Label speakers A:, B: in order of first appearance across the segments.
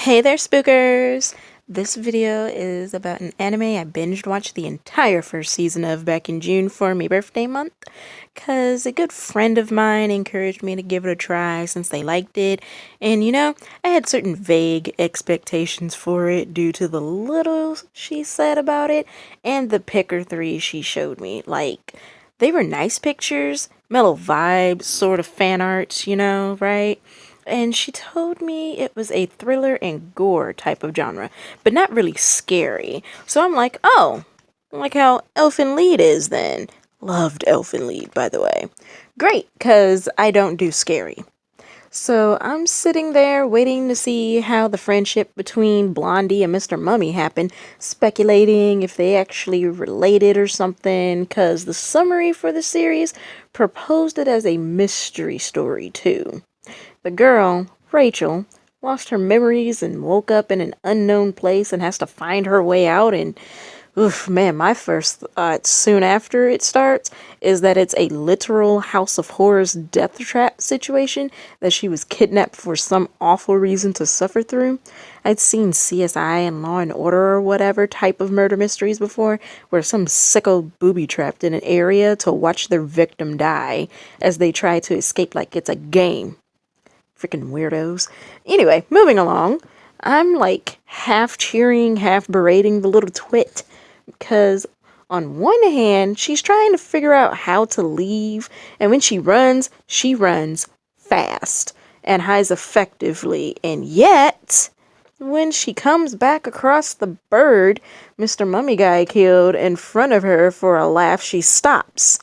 A: Hey there, spookers! This video is about an anime I binged watched the entire first season of back in June for my birthday month, cause a good friend of mine encouraged me to give it a try since they liked it, and I had certain vague expectations for it due to the little she said about it and the picker 3 she showed me. Like, they were nice pictures, mellow vibes, sort of fan art, right? And she told me it was a thriller and gore type of genre, but not really scary. So I'm like, oh, like how Elfen Lied is then. Loved Elfen Lied, by the way. Great, because I don't do scary. So I'm sitting there waiting to see how the friendship between Blondie and Mr. Mummy happened, speculating if they actually related or something, because the summary for the series proposed it as a mystery story too. The girl, Rachel, lost her memories and woke up in an unknown place and has to find her way out. And, oof, man, my first thought soon after it starts is that it's a literal House of Horrors death trap situation that she was kidnapped for some awful reason to suffer through. I'd seen CSI and Law and Order or whatever type of murder mysteries before, where some sicko booby trapped in an area to watch their victim die as they try to escape like it's a game. Freaking weirdos. Anyway, moving along, I'm like half cheering, half berating the little twit, because on one hand, she's trying to figure out how to leave, and when she runs fast and hides effectively, and yet when she comes back across the bird Mr. Mummy Guy killed in front of her for a laugh, she stops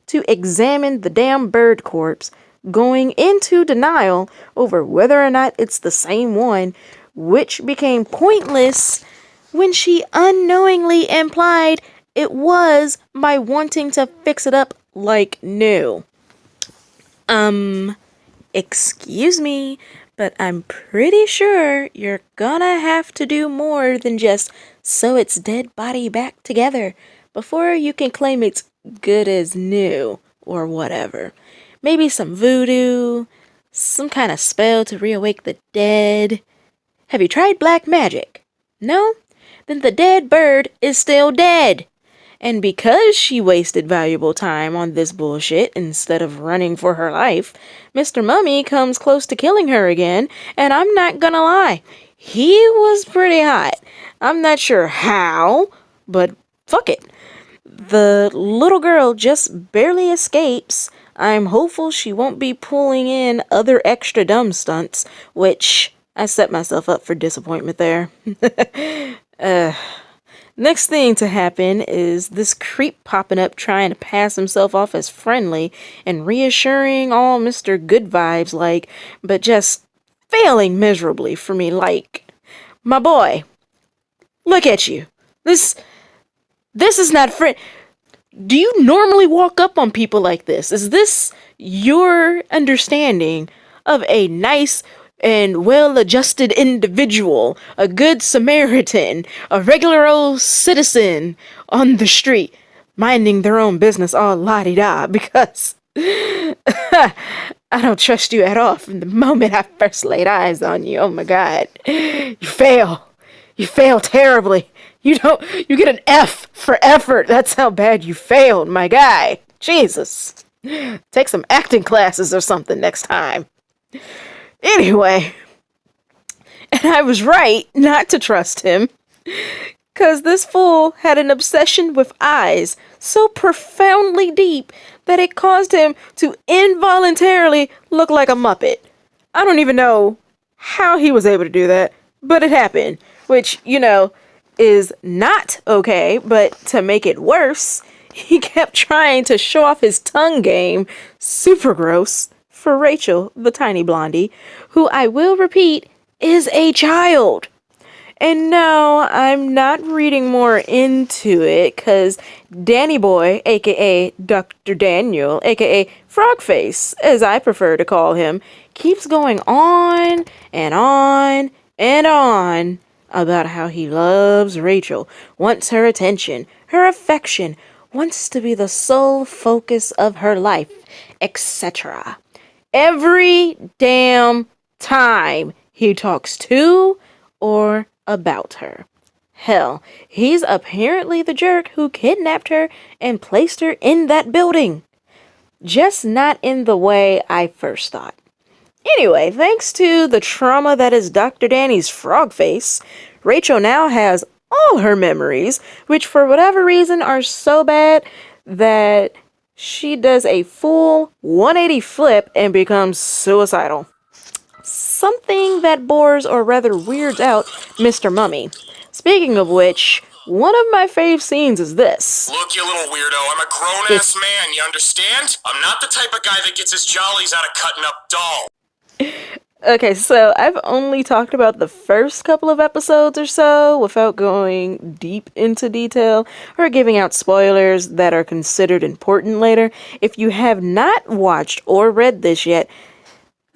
A: to examine the damn bird corpse, going into denial over whether or not it's the same one, which became pointless when she unknowingly implied it was by wanting to fix it up like new. Excuse me, but I'm pretty sure you're gonna have to do more than just sew its dead body back together before you can claim it's good as new or whatever. Maybe some voodoo, some kind of spell to reawake the dead. Have you tried black magic? No? Then the dead bird is still dead. And because she wasted valuable time on this bullshit instead of running for her life, Mr. Mummy comes close to killing her again, and I'm not gonna lie, he was pretty hot. I'm not sure how, but fuck it. The little girl just barely escapes. I'm hopeful she won't be pulling in other extra dumb stunts, which I set myself up for disappointment there. Next thing to happen is this creep popping up trying to pass himself off as friendly and reassuring all Mr. Good Vibes like, but just failing miserably for me like, my boy, look at you. This is not friend. Do you normally walk up on people like this? Is this your understanding of a nice and well-adjusted individual, a good Samaritan, a regular old citizen on the street, minding their own business all la-di-da? Because I don't trust you at all from the moment I first laid eyes on you. Oh my God. You fail. You fail terribly. You get an F for effort. That's how bad you failed, my guy. Jesus. Take some acting classes or something next time. Anyway, and I was right not to trust him, because this fool had an obsession with eyes so profoundly deep that it caused him to involuntarily look like a Muppet. I don't even know how he was able to do that, but it happened, which, is not okay, but to make it worse, he kept trying to show off his tongue game, super gross, for Rachel, the tiny blondie, who I will repeat, is a child. And no, I'm not reading more into it, cause Danny Boy, aka Dr. Daniel, aka Frogface, as I prefer to call him, keeps going on and on and on about how he loves Rachel, wants her attention, her affection, wants to be the sole focus of her life, etc. Every damn time he talks to or about her. Hell, he's apparently the jerk who kidnapped her and placed her in that building. Just not in the way I first thought. Anyway, thanks to the trauma that is Dr. Danny's frog face, Rachel now has all her memories, which for whatever reason are so bad that she does a full 180 flip and becomes suicidal. Something that bores or rather weirds out Mr. Mummy. Speaking of which, one of my fave scenes is this.
B: Look, you little weirdo, I'm a grown-ass man, you understand? I'm not the type of guy that gets his jollies out of cutting up dolls.
A: Okay, so I've only talked about the first couple of episodes or so without going deep into detail or giving out spoilers that are considered important later. If you have not watched or read this yet,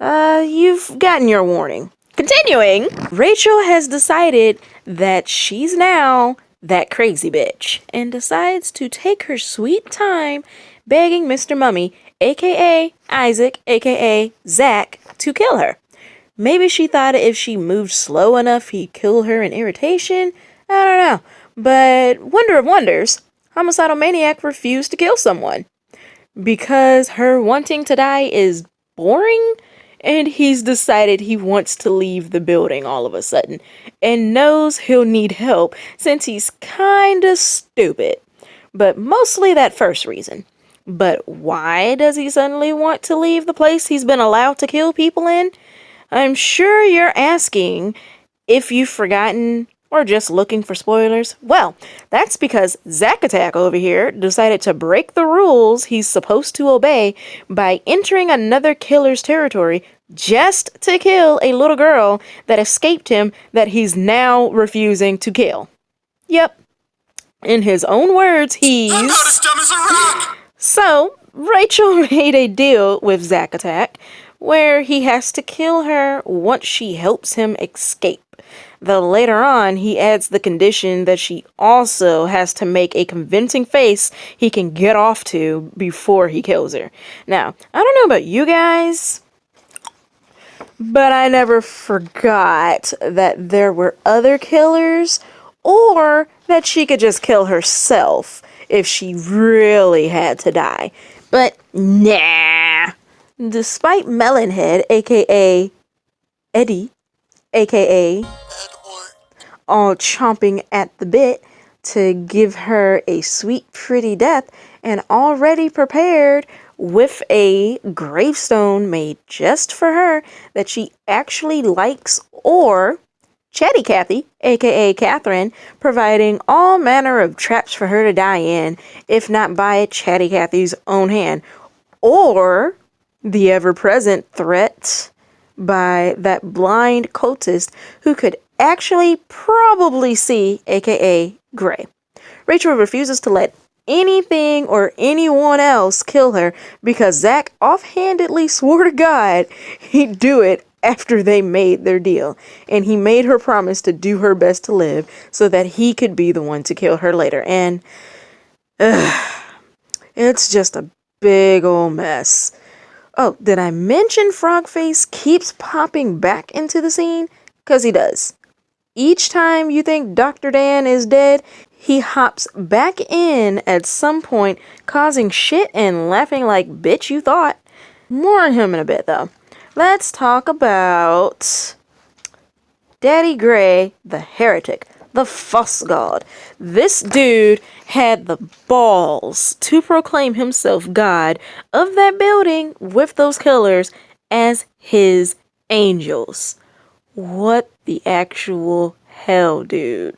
A: you've gotten your warning. Continuing, Rachel has decided that she's now that crazy bitch and decides to take her sweet time begging Mr. Mummy, aka Isaac, aka Zach, to kill her. Maybe she thought if she moved slow enough he'd kill her in irritation? I don't know. But wonder of wonders, homicidal maniac refused to kill someone. Because her wanting to die is boring? And he's decided he wants to leave the building all of a sudden. And knows he'll need help since he's kinda stupid. But mostly that first reason. But why does he suddenly want to leave the place he's been allowed to kill people in? I'm sure you're asking if you've forgotten or just looking for spoilers. Well, that's because Zack Attack over here decided to break the rules he's supposed to obey by entering another killer's territory just to kill a little girl that escaped him that he's now refusing to kill. Yep. In his own words,
B: I'm about as dumb as a rock!
A: So, Rachel made a deal with Zack Attack where he has to kill her once she helps him escape. Though later on, he adds the condition that she also has to make a convincing face he can get off to before he kills her. Now, I don't know about you guys, but I never forgot that there were other killers or that she could just kill herself if she really had to die. But nah. Despite Melonhead, aka Eddie, aka all chomping at the bit to give her a sweet, pretty death, and already prepared with a gravestone made just for her that she actually likes, or Chatty Cathy, aka Catherine, providing all manner of traps for her to die in, if not by Chatty Cathy's own hand, or the ever-present threat by that blind cultist who could actually probably see, aka Gray. Rachel refuses to let anything or anyone else kill her because Zack offhandedly swore to God he'd do it after they made their deal, and he made her promise to do her best to live so that he could be the one to kill her later. And it's just a big ol' mess. Oh, did I mention Frogface keeps popping back into the scene? 'Cause he does. Each time you think Dr. Dan is dead, he hops back in at some point, causing shit and laughing like, bitch, you thought. More on him in a bit, though. Let's talk about Daddy Gray, the heretic, the fuss god. This dude had the balls to proclaim himself god of that building with those killers as his angels. What the actual hell, dude?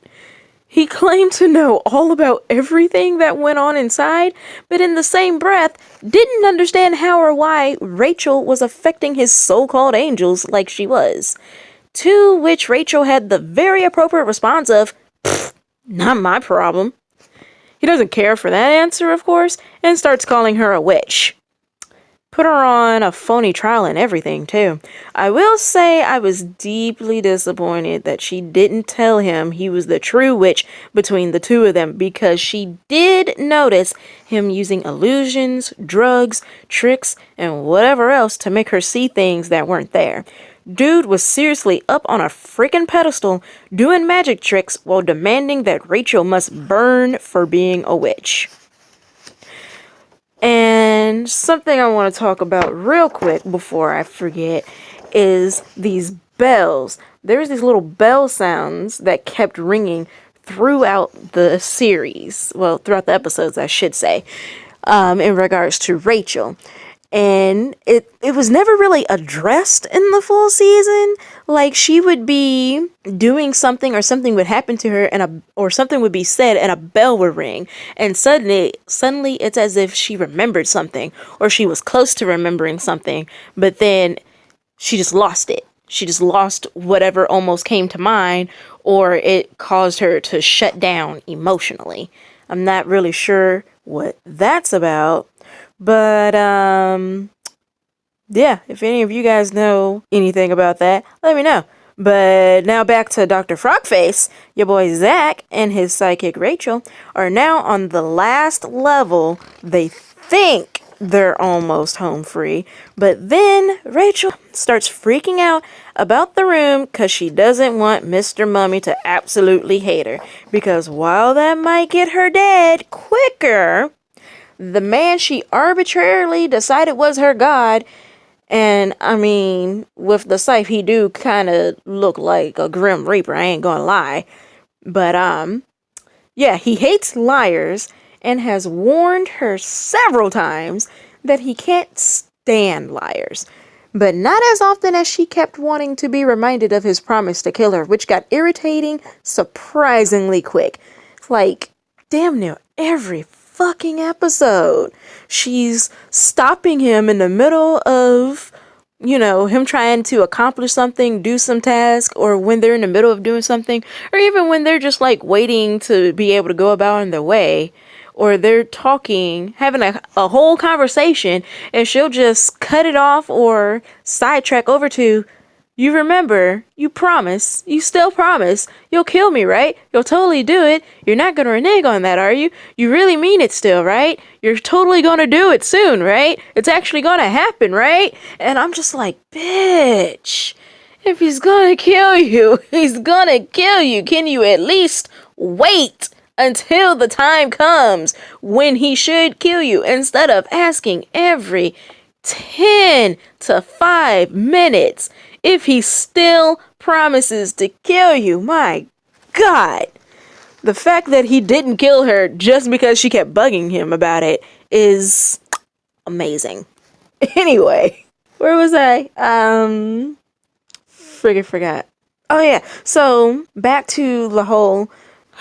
A: He claimed to know all about everything that went on inside, but in the same breath, didn't understand how or why Rachel was affecting his so-called angels like she was. To which Rachel had the very appropriate response of, not my problem. He doesn't care for that answer, of course, and starts calling her a witch. Put her on a phony trial and everything, too. I will say I was deeply disappointed that she didn't tell him he was the true witch between the two of them, because she did notice him using illusions, drugs, tricks, and whatever else to make her see things that weren't there. Dude was seriously up on a freaking pedestal doing magic tricks while demanding that Rachel must burn for being a witch. And something I want to talk about real quick before I forget is these bells. There's these little bell sounds that kept ringing throughout the series. Well, throughout the episodes, I should say, in regards to Rachel. And it was never really addressed in the full season. Like, she would be doing something or something would happen to her or something would be said and a bell would ring. And suddenly it's as if she remembered something or she was close to remembering something, but then she just lost it. She just lost whatever almost came to mind, or it caused her to shut down emotionally. I'm not really sure what that's about. But, yeah, if any of you guys know anything about that, let me know. But now back to Dr. Frogface. Your boy Zach and his sidekick Rachel are now on the last level. They think they're almost home free. But then Rachel starts freaking out about the room because she doesn't want Mr. Mummy to absolutely hate her. Because while that might get her dead quicker, the man she arbitrarily decided was her god, and I mean, with the scythe, he do kind of look like a Grim Reaper, I ain't gonna lie. But, yeah, he hates liars and has warned her several times that he can't stand liars. But not as often as she kept wanting to be reminded of his promise to kill her, which got irritating surprisingly quick. It's like, damn near every fucking episode she's stopping him in the middle of, you know, him trying to accomplish something, do some task, or when they're in the middle of doing something, or even when they're just like waiting to be able to go about on their way, or they're talking, having a whole conversation, and she'll just cut it off or sidetrack over to, you remember, you promise, you still promise, you'll kill me, right? You'll totally do it. You're not gonna renege on that, are you? You really mean it still, right? You're totally gonna do it soon, right? It's actually gonna happen, right? And I'm just like, bitch, if he's gonna kill you, he's gonna kill you. Can you at least wait until the time comes when he should kill you instead of asking every 10 to 5 minutes if he still promises to kill you? My God. The fact that he didn't kill her just because she kept bugging him about it is amazing. Anyway, where was I? Friggin' forgot. Oh yeah, so back to the whole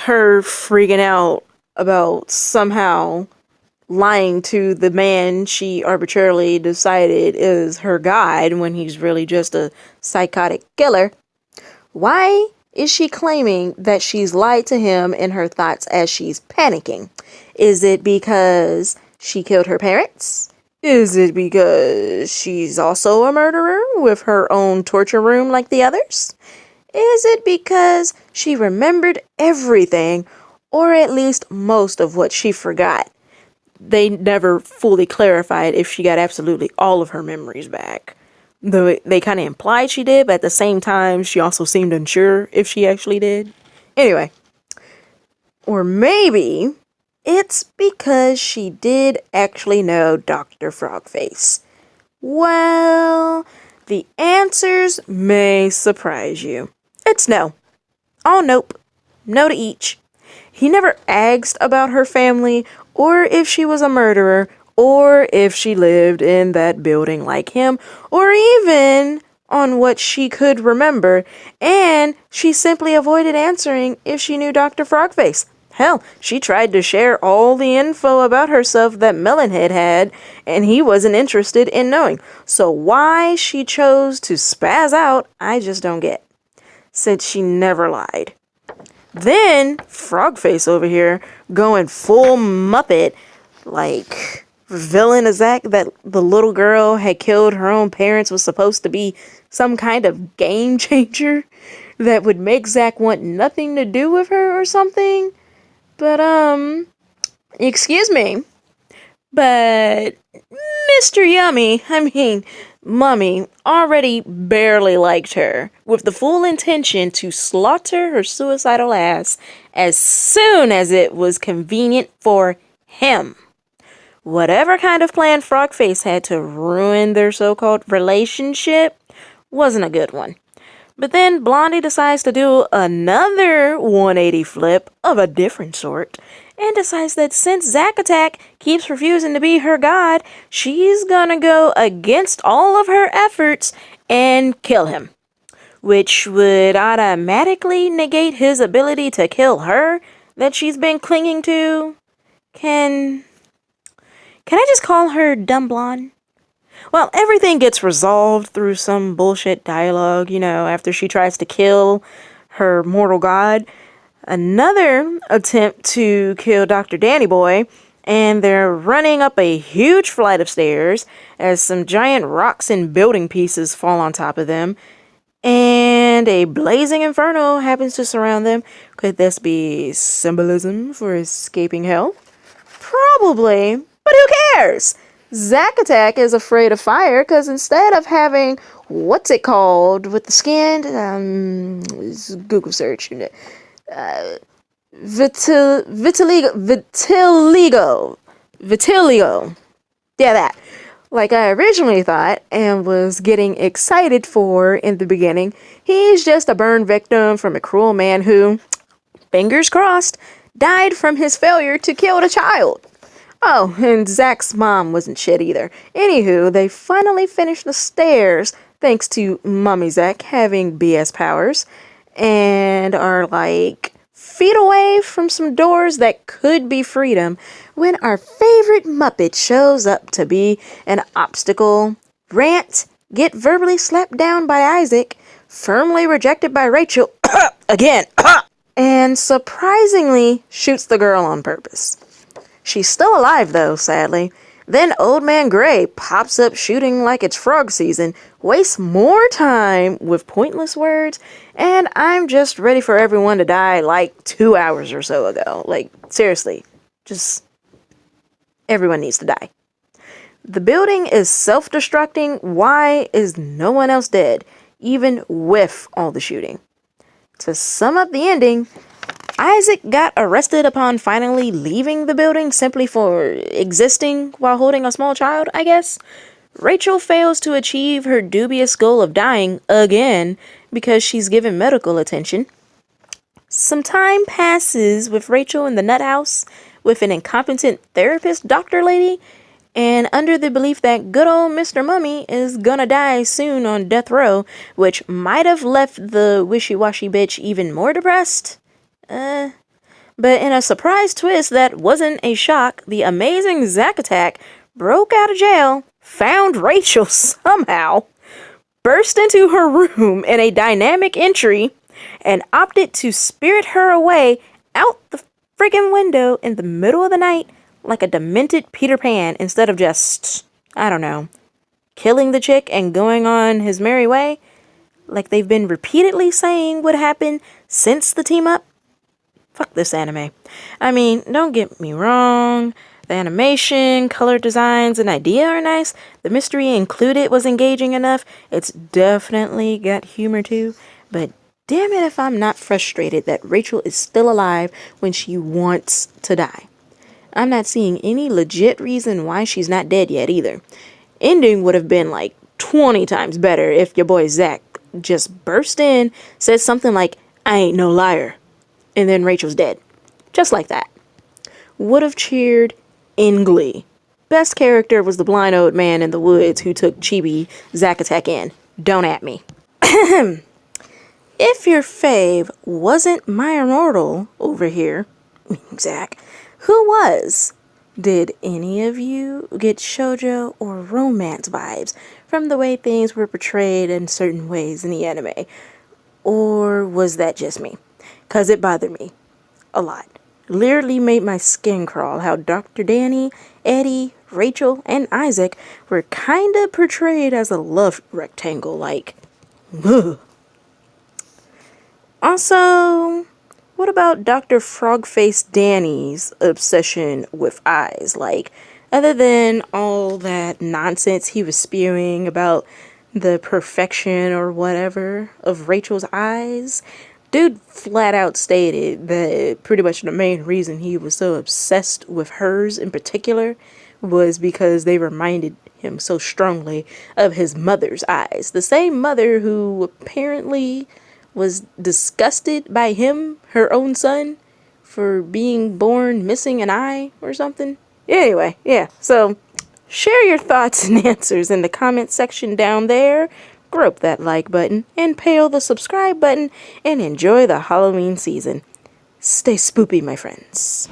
A: her freaking out about somehow lying to the man she arbitrarily decided is her god when he's really just a psychotic killer. Why is she claiming that she's lied to him in her thoughts as she's panicking? Is it because she killed her parents? Is it because she's also a murderer with her own torture room like the others? Is it because she remembered everything, or at least most of what she forgot? They never fully clarified if she got absolutely all of her memories back. Though they kind of implied she did, but at the same time, she also seemed unsure if she actually did. Anyway. Or maybe it's because she did actually know Dr. Frogface. Well, the answers may surprise you. It's no. All nope. No to each. He never asked about her family, or if she was a murderer, or if she lived in that building like him, or even on what she could remember, and she simply avoided answering if she knew Dr. Frogface. Hell, she tried to share all the info about herself that Melonhead had, and he wasn't interested in knowing. So why she chose to spaz out, I just don't get. Since she never lied. Then, Frogface over here, going full Muppet, like, villain as Zach, that the little girl had killed her own parents was supposed to be some kind of game changer that would make Zach want nothing to do with her or something. But, excuse me, but Mr. Yummy, I mean, Mummy already barely liked her, with the full intention to slaughter her suicidal ass as soon as it was convenient for him. Whatever kind of plan Frogface had to ruin their so-called relationship wasn't a good one. But then Blondie decides to do another 180 flip of a different sort and decides that since Zack Attack keeps refusing to be her god, she's gonna go against all of her efforts and kill him, which would automatically negate his ability to kill her that she's been clinging to. Can I just call her Dumb Blonde? Well, everything gets resolved through some bullshit dialogue, after she tries to kill her mortal god. Another attempt to kill Dr. Danny Boy, and they're running up a huge flight of stairs as some giant rocks and building pieces fall on top of them, and a blazing inferno happens to surround them. Could this be symbolism for escaping hell? Probably, but who cares? Zack Attack is afraid of fire because instead of having, what's it called with the skin? Google search. Vitiligo. Yeah, that. Like I originally thought and was getting excited for in the beginning, he's just a burn victim from a cruel man who, fingers crossed, died from his failure to kill the child. Oh, and Zack's mom wasn't shit either. Anywho, they finally finished the stairs thanks to Mummy Zack having BS powers and are like feet away from some doors that could be freedom when our favorite Muppet shows up to be an obstacle. Rant, get verbally slapped down by Isaac, firmly rejected by Rachel, again, and surprisingly shoots the girl on purpose. She's still alive though, sadly. Then Old Man Gray pops up shooting like it's frog season, wastes more time with pointless words, and I'm just ready for everyone to die like 2 hours or so ago. Like, seriously, just everyone needs to die. The building is self-destructing. Why is no one else dead, even with all the shooting? To sum up the ending, Isaac got arrested upon finally leaving the building simply for existing while holding a small child, I guess. Rachel fails to achieve her dubious goal of dying again because she's given medical attention. Some time passes with Rachel in the nut house with an incompetent therapist doctor lady, and under the belief that good old Mr. Mummy is gonna die soon on death row, which might have left the wishy-washy bitch even more depressed. But in a surprise twist that wasn't a shock, the amazing Zack Attack broke out of jail, found Rachel somehow, burst into her room in a dynamic entry, and opted to spirit her away out the friggin' window in the middle of the night like a demented Peter Pan instead of just, I don't know, killing the chick and going on his merry way like they've been repeatedly saying would happen since the team up. Fuck this anime. I mean, don't get me wrong. The animation, color designs, and idea are nice. The mystery included was engaging enough. It's definitely got humor too. But damn it if I'm not frustrated that Rachel is still alive when she wants to die. I'm not seeing any legit reason why she's not dead yet either. Ending would have been like 20 times better if your boy Zack just burst in, said something like, "I ain't no liar," and then Rachel's dead. Just like that. Would have cheered in glee. Best character was the blind old man in the woods who took chibi Zack Attack in. Don't at me. If your fave wasn't my immortal over here, Zack, who was? Did any of you get shoujo or romance vibes from the way things were portrayed in certain ways in the anime? Or was that just me? 'Cause it bothered me a lot. Literally made my skin crawl how Dr. Danny, Eddie, Rachel, and Isaac were kinda portrayed as a love rectangle, like, ugh. Also, what about Dr. Frogface Danny's obsession with eyes? Like, Other than all that nonsense he was spewing about the perfection or whatever of Rachel's eyes, dude flat out stated that pretty much the main reason he was so obsessed with hers in particular was because they reminded him so strongly of his mother's eyes. The same mother who apparently was disgusted by him, her own son, for being born missing an eye or something. Anyway, yeah, so share your thoughts and answers in the comment section down there. Grope that like button and pale the subscribe button and enjoy the Halloween season. Stay spoopy, my friends.